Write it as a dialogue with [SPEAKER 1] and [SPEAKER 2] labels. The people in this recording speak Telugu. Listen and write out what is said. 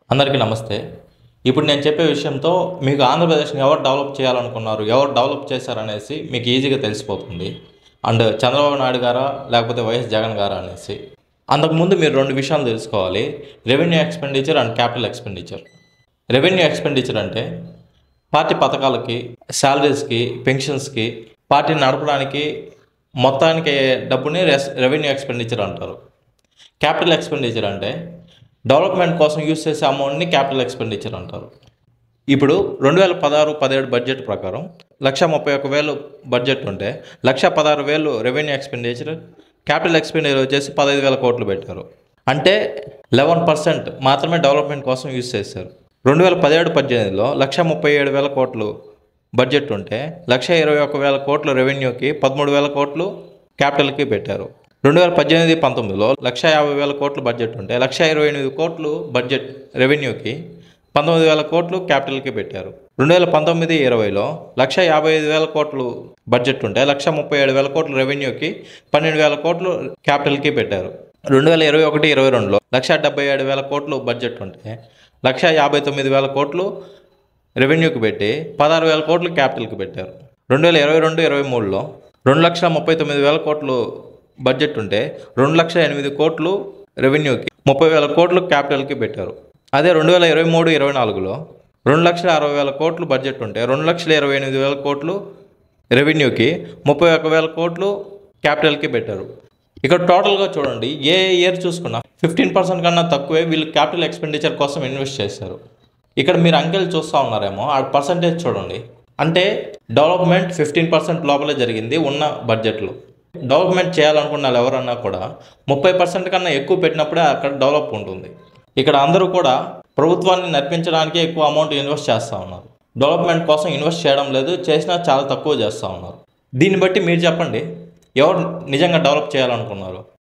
[SPEAKER 1] అందరికీ నమస్తే. ఇప్పుడు నేను చెప్పే విషయంతో మీకు ఆంధ్రప్రదేశ్‌ని ఎవరు డెవలప్ చేయాలనుకున్నారు, ఎవరు డెవలప్ చేశారనేసి మీకు ఈజీగా తెలిసిపోతుంది. అండ్ చంద్రబాబు నాయుడు గారా, లేకపోతే వైఎస్ జగన్ గారా అనేసి. అంతకుముందు మీరు 2 విషయాలు తెలుసుకోవాలి. Revenue expenditure and capital expenditure. Revenue expenditure అంటే పార్టీ పథకాలకి, సాలరీస్‌కి, పెన్షన్స్‌కి, పార్టీని నడపడానికి మొత్తానికి అయ్యే డబ్బుని రెవెన్యూ ఎక్స్‌పెండిచర్ అంటారు. క్యాపిటల్ ఎక్స్‌పెండిచర్ అంటే డెవలప్మెంట్ కోసం యూజ్ చేసే అమౌంట్ని క్యాపిటల్ ఎక్స్‌పెండిచర్ అంటారు. ఇప్పుడు 2016-17 బడ్జెట్ ప్రకారం 1,31,000 బడ్జెట్ ఉంటే 1,16,000 రెవెన్యూ ఎక్స్‌పెండిచర్, క్యాపిటల్ ఎక్స్‌పెండిచర్ వచ్చేసి 15,000 కోట్లు పెట్టారు. అంటే 11% మాత్రమే డెవలప్మెంట్ కోసం యూజ్ చేశారు. 2017-18లో 1,37,000 కోట్లు బడ్జెట్ ఉంటే 1,21,000 కోట్లు రెవెన్యూకి, 13,000 కోట్లు క్యాపిటల్కి పెట్టారు. 2018-19లో 1,50,000 కోట్లు బడ్జెట్ ఉంటే 1,28,000 కోట్లు బడ్జెట్ రెవెన్యూకి, 19,000 కోట్లు క్యాపిటల్కి పెట్టారు. 2019-20లో 1,55,000 కోట్లు బడ్జెట్ ఉంటే 1,37,000 కోట్లు రెవెన్యూకి, 12,000 కోట్లు క్యాపిటల్కి పెట్టారు. 2021-22లో 1,77,000 కోట్లు బడ్జెట్ ఉంటే 1,59,000 కోట్లు రెవెన్యూకి పెట్టి 16,000 కోట్లు క్యాపిటల్కి పెట్టారు. 2022-23లో 2,39,000 కోట్లు బడ్జెట్ ఉంటే 2,08,000 కోట్లు రెవెన్యూకి, 30,000 కోట్లు క్యాపిటల్కి పెట్టారు. అదే 2023-24లో 2,60,000 కోట్లు బడ్జెట్ ఉంటే 2,28,000 కోట్లు రెవెన్యూకి, 31,000 కోట్లు క్యాపిటల్కి పెట్టారు. ఇక్కడ టోటల్గా చూడండి, ఏ ఇయర్ చూసుకున్నా 15% కన్నా తక్కువే వీళ్ళు క్యాపిటల్ ఎక్స్‌పెండిచర్ కోసం ఇన్వెస్ట్ చేశారు. ఇక్కడ మీరు అంకెలు చూస్తూ ఉన్నారేమో, ఆ పర్సంటేజ్ చూడండి. అంటే డెవలప్మెంట్ 15% లోపలే జరిగింది ఉన్న బడ్జెట్లో. డెవలప్మెంట్ చేయాలనుకున్న వాళ్ళు ఎవరన్నా కూడా 30% కన్నా ఎక్కువ పెట్టినప్పుడే అక్కడ డెవలప్ ఉంటుంది. ఇక్కడ అందరూ కూడా ప్రభుత్వాన్ని నడిపించడానికే ఎక్కువ అమౌంట్ ఇన్వెస్ట్ చేస్తూ ఉన్నారు. డెవలప్మెంట్ కోసం ఇన్వెస్ట్ చేయడం లేదు, చేసినా చాలా తక్కువ చేస్తూ ఉన్నారు. దీన్ని బట్టి మీరు చెప్పండి, ఎవరు నిజంగా డెవలప్ చేయాలనుకున్నారు?